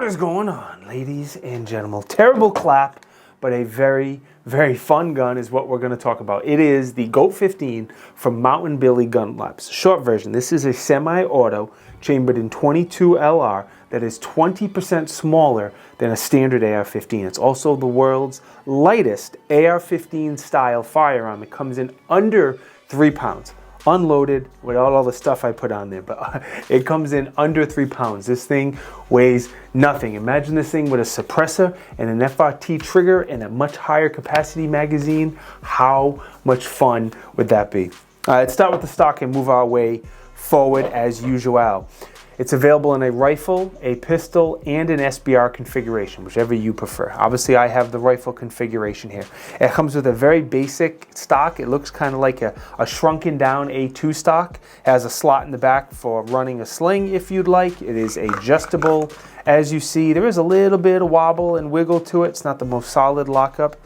is going on, ladies and gentlemen? Terrible clap, but a very, very fun gun is what we're going to talk about. It is the GOAT-15 from Mountain Billy Gun Labs. Short version, this is a semi-auto chambered in 22 LR that is 20% smaller than a standard AR-15. It's also the world's lightest AR-15 style firearm. It comes in under 3 pounds. Unloaded without all the stuff I put on there, but it comes in under 3 pounds. This thing weighs nothing. Imagine this thing with a suppressor and an FRT trigger and a much higher capacity magazine. How much fun would that be? Let's start with the stock and move our way forward as usual. It's available in a rifle, a pistol, and an SBR configuration, whichever you prefer. Obviously, I have the rifle configuration here. It comes with a very basic stock. It looks kind of like a shrunken down A2 stock. It has a slot in the back for running a sling if you'd like. It is adjustable. As you see, there is a little bit of wobble and wiggle to it. It's not the most solid lockup.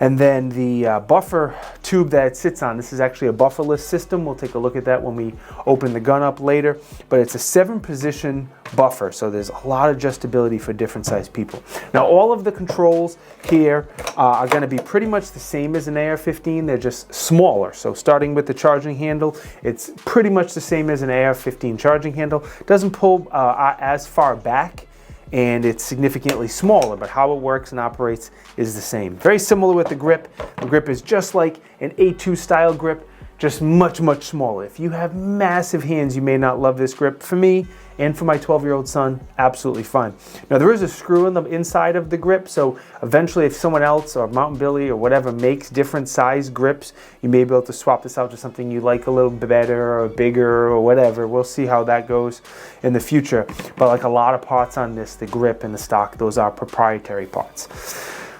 And then the buffer tube that it sits on, this is actually a bufferless system. We'll take a look at that when we open the gun up later. But it's a 7-position buffer, so there's a lot of adjustability for different sized people. Now, all of the controls here are going to be pretty much the same as an AR-15. They're just smaller. So starting with the charging handle, it's pretty much the same as an AR-15 charging handle. It doesn't pull as far back, and it's significantly smaller, but how it works and operates is the same. Very similar with the grip. The grip is just like an A2 style grip, just much, much smaller. If you have massive hands, you may not love this grip. For me and for my 12-year-old son, absolutely fine. Now, there is a screw in the inside of the grip, so eventually if someone else or Mountain Billy or whatever makes different size grips, you may be able to swap this out to something you like a little bit better or bigger or whatever. We'll see how that goes in the future. But like a lot of parts on this, the grip and the stock, those are proprietary parts.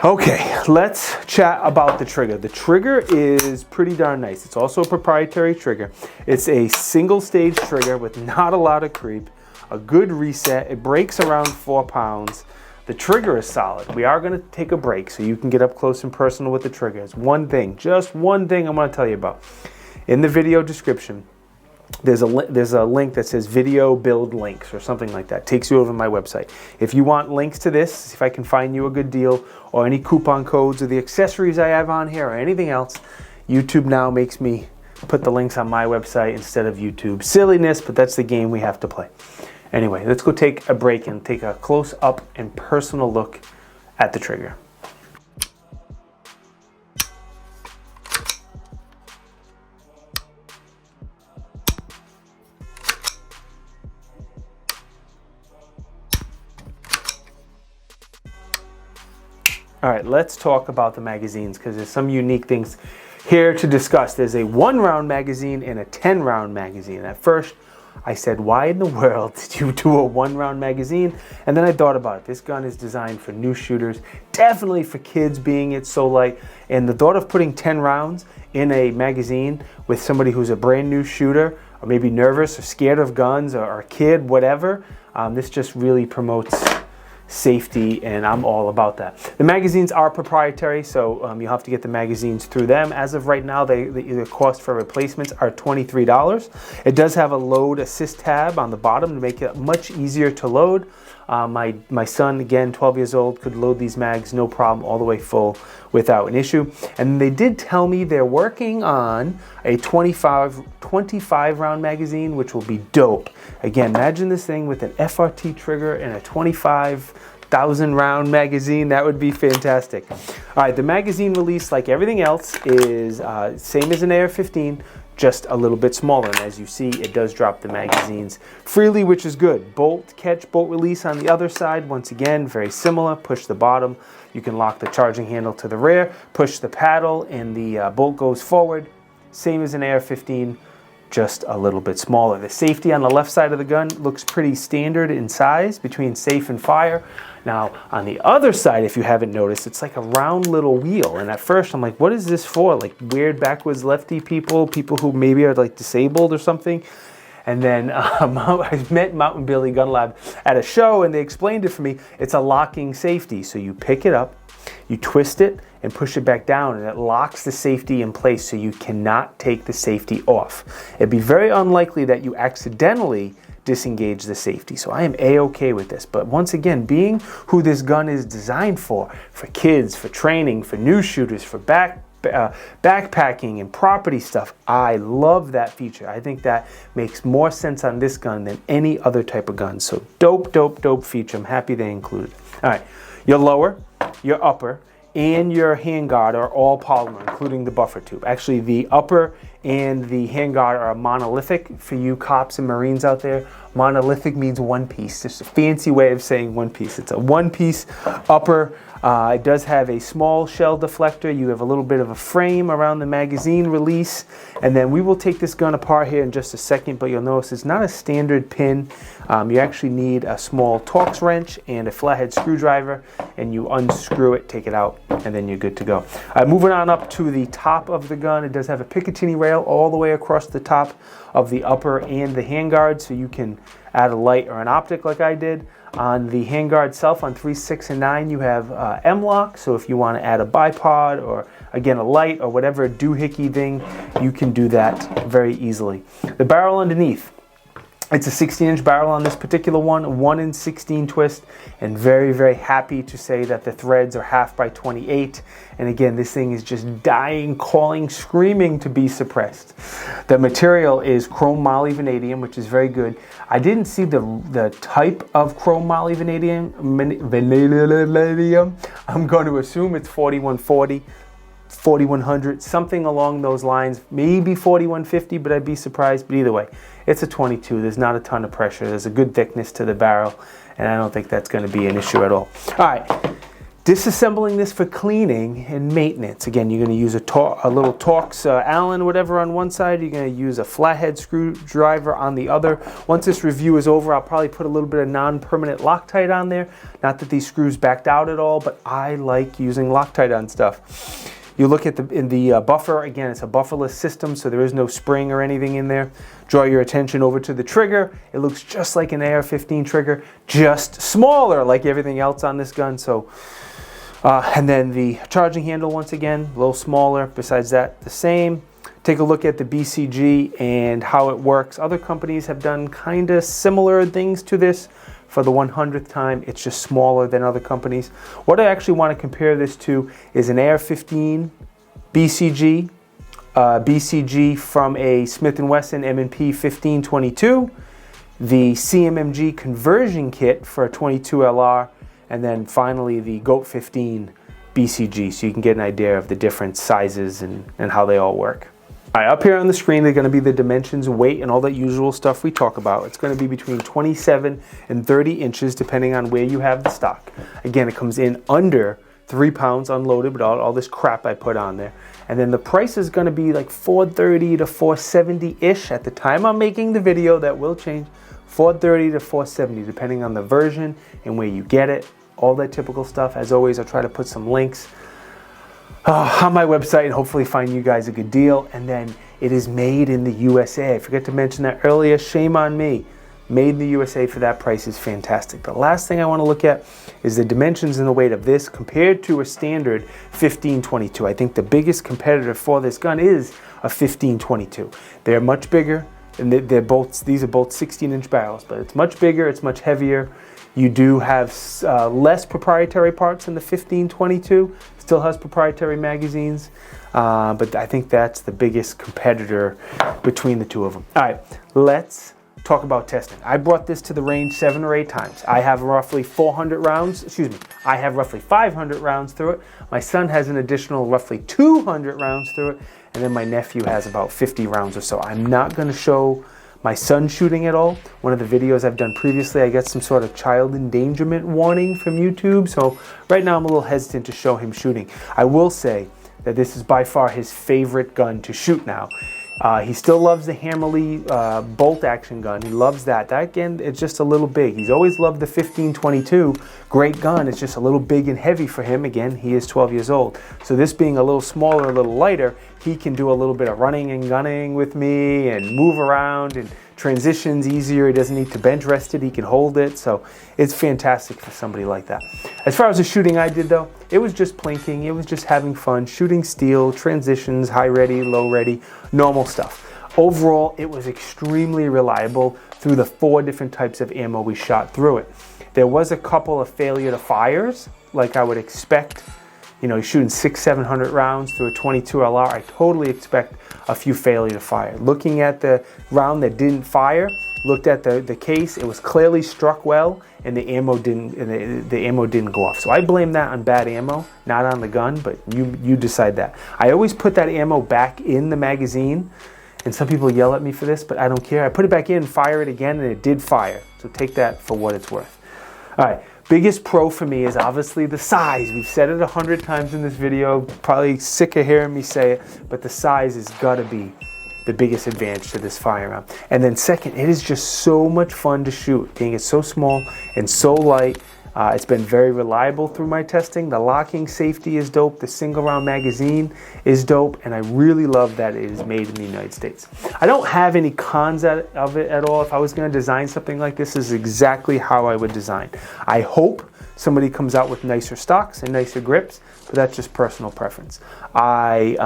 Okay, let's chat about the trigger. The trigger is pretty darn nice. It's also a proprietary trigger. It's a single stage trigger with not a lot of creep, a good reset. It breaks around 4 pounds. The trigger is solid. We are going to take a break so you can get up close and personal with the trigger. It's one thing, just one thing I want to tell you about. In the video description, there's a link that says video build links or something like that. It takes you over to my website. If you want links to this, if I can find you a good deal or any coupon codes or the accessories I have on here or anything else, YouTube now makes me put the links on my website instead of YouTube. Silliness, but that's the game we have to play. Anyway, let's go take a break and take a close up and personal look at the trigger. All right, let's talk about the magazines because there's some unique things here to discuss. There's a 1-round magazine and a 10-round magazine. At first, I said, why in the world did you do a 1-round magazine? And then I thought about it. This gun is designed for new shooters, definitely for kids being it's so light. And the thought of putting 10 rounds in a magazine with somebody who's a brand new shooter or maybe nervous or scared of guns or a kid, whatever, this just really promotes safety, and I'm all about that. The magazines are proprietary, so you'll have to get the magazines through them. As of right now, the cost for replacements are $23. It does have a load assist tab on the bottom to make it much easier to load. My son, again, 12 years old, could load these mags no problem all the way full without an issue. And they did tell me they're working on a 25 round magazine, which will be dope. Again, imagine this thing with an FRT trigger and a 25,000 round magazine. That would be fantastic. All right, the magazine release, like everything else, is same as an AR-15, just a little bit smaller. And as you see, it does drop the magazines freely, which is good. Bolt catch, bolt release on the other side. Once again, very similar. Push the bottom. You can lock the charging handle to the rear. Push the paddle and the bolt goes forward. Same as an AR-15, just a little bit smaller. The safety on the left side of the gun looks pretty standard in size between safe and fire. Now, on the other side, if you haven't noticed, it's like a round little wheel. And at first, I'm like, what is this for? Like weird backwards lefty people who maybe are like disabled or something. And then I met Mountain Billy Gun Lab at a show, and they explained it for me. It's a locking safety. So you pick it up, you twist it, and push it back down, and it locks the safety in place so you cannot take the safety off. It'd be very unlikely that you accidentally disengage the safety. So I am A-okay with this. But once again, being who this gun is designed for kids, for training, for new shooters, for backpacking and property stuff, I love that feature. I think that makes more sense on this gun than any other type of gun. So dope, dope, dope feature. I'm happy they included it. All right, your lower, your upper, and your handguard are all polymer, including the buffer tube. Actually, the upper and the handguard are monolithic. For you cops and Marines out there, monolithic means one piece. Just a fancy way of saying one piece. It's a one piece upper. It does have a small shell deflector. You have a little bit of a frame around the magazine release. And then we will take this gun apart here in just a second, but you'll notice it's not a standard pin. You actually need a small Torx wrench and a flathead screwdriver, and you unscrew it, take it out, and then you're good to go. Moving on up to the top of the gun, it does have a Picatinny rail all the way across the top of the upper and the handguard, so you can add a light or an optic like I did. On the handguard itself, on 3, 6, and 9, you have M-lock, so if you want to add a bipod or, again, a light or whatever doohickey thing, you can do that very easily. The barrel underneath, it's a 16-inch barrel on this particular one, 1 in 16 twist, and very, very happy to say that the threads are 1/2 by 28. And again, this thing is just dying, calling, screaming to be suppressed. The material is chrome moly vanadium, which is very good. I didn't see the type of chrome moly vanadium. I'm going to assume it's 4140. 4100, something along those lines, maybe 4150, but I'd be surprised. But either way, it's a 22. There's not a ton of pressure. There's a good thickness to the barrel, and I don't think that's going to be an issue at all. All right, disassembling this for cleaning and maintenance. Again, you're going to use a little Torx Allen, whatever, on one side. You're going to use a flathead screwdriver on the other. Once this review is over, I'll probably put a little bit of non-permanent Loctite on there. Not that these screws backed out at all, but I like using Loctite on stuff. You look at the buffer, again, it's a bufferless system, so there is no spring or anything in there. Draw your attention over to the trigger. It looks just like an AR-15 trigger, just smaller like everything else on this gun. So, and then the charging handle, once again, a little smaller. Besides that, the same. Take a look at the BCG and how it works. Other companies have done kind of similar things to this. For the 100th time, it's just smaller than other companies. What I actually want to compare this to is an AR-15 BCG, BCG from a Smith & Wesson M&P 1522, the CMMG conversion kit for a 22 LR, and then finally the GOAT-15 BCG, so you can get an idea of the different sizes and how they all work. All right, up here on the screen, they're going to be the dimensions, weight, and all that usual stuff we talk about. It's going to be between 27 and 30 inches, depending on where you have the stock. Again, it comes in under 3 pounds unloaded with all this crap I put on there. And then the price is going to be like $430 to $470-ish. At the time I'm making the video, that will change. $430 to $470, depending on the version and where you get it. All that typical stuff. As always, I'll try to put some links on my website and hopefully find you guys a good deal. And then it is made in the USA. I forgot to mention that earlier. Shame on me. Made in the USA for that price is fantastic. The last thing I want to look at is the dimensions and the weight of this compared to a standard 1522. I think the biggest competitor for this gun is a 1522. They're much bigger, and these are both 16-inch barrels, but it's much bigger, it's much heavier. You do have less proprietary parts in the 1522. Still has proprietary magazines, but I think that's the biggest competitor between the two of them. All right, let's talk about testing. I brought this to the range 7 or 8 times. I have roughly 400 rounds, I have roughly 500 rounds through it. My son has an additional roughly 200 rounds through it, and then my nephew has about 50 rounds or so. I'm not going to show my son shooting at all. One of the videos I've done previously, I got some sort of child endangerment warning from YouTube, so right now I'm a little hesitant to show him shooting. I will say that this is by far his favorite gun to shoot now. He still loves the Hammerly bolt action gun. He loves that. That, again, it's just a little big. He's always loved the 1522. Great gun. It's just a little big and heavy for him. Again, he is 12 years old. So this being a little smaller, a little lighter, he can do a little bit of running and gunning with me and move around and transitions easier. He doesn't need to bench rest it. He can hold it. So it's fantastic for somebody like that. As far as the shooting I did, though, it was just plinking. It was just having fun, shooting steel, transitions, high ready, low ready, normal stuff. Overall, it was extremely reliable through the 4 different types of ammo we shot through it. There was a couple of failure to fires, like I would expect. You know, you're shooting 600-700 rounds through a 22 LR. I totally expect a few failure to fire. Looking at the round that didn't fire, looked at the case, it was clearly struck well, and the ammo didn't go off. So I blame that on bad ammo, not on the gun, but you decide that. I always put that ammo back in the magazine, and some people yell at me for this, but I don't care. I put it back in, fire it again, and it did fire. So take that for what it's worth. All right, biggest pro for me is obviously the size. We've said it 100 times in this video, probably sick of hearing me say it, but the size has gotta be the biggest advantage to this firearm. And then second, it is just so much fun to shoot, being it's so small and so light. It's been very reliable through my testing. The locking safety is dope. The single round magazine is dope. And I really love that it is made in the United States. I don't have any cons of it at all. If I was going to design something like this, is exactly how I would design. I hope somebody comes out with nicer stocks and nicer grips, but that's just personal preference. I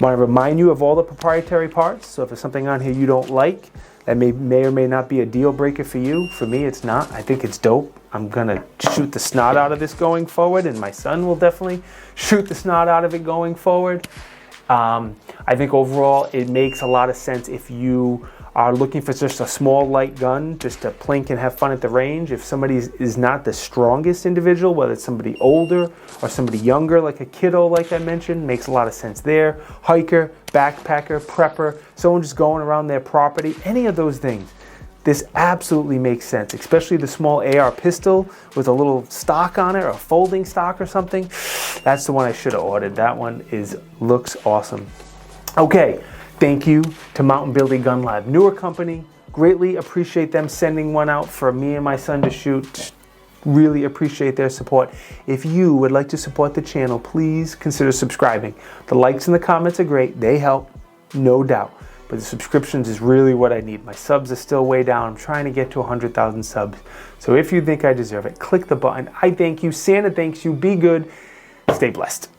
want to remind you of all the proprietary parts. So if there's something on here you don't like, that may or may not be a deal breaker for you. For me, it's not. I think it's dope. I'm gonna shoot the snot out of this going forward, and my son will definitely shoot the snot out of it going forward. I think overall it makes a lot of sense if you are looking for just a small light gun, just to plink and have fun at the range. If somebody is not the strongest individual, whether it's somebody older or somebody younger, like a kiddo, like I mentioned, makes a lot of sense there. Hiker, backpacker, prepper, someone just going around their property, any of those things. This absolutely makes sense, especially the small AR pistol with a little stock on it, or a folding stock or something. That's the one I should have ordered. That one looks awesome. Okay, thank you to Mountain Billy Gun Lab. Newer company, greatly appreciate them sending one out for me and my son to shoot. Really appreciate their support. If you would like to support the channel, please consider subscribing. The likes and the comments are great. They help, no doubt. But the subscriptions is really what I need. My subs are still way down. I'm trying to get to 100,000 subs. So if you think I deserve it, click the button. I thank you. Santa thanks you. Be good. Stay blessed.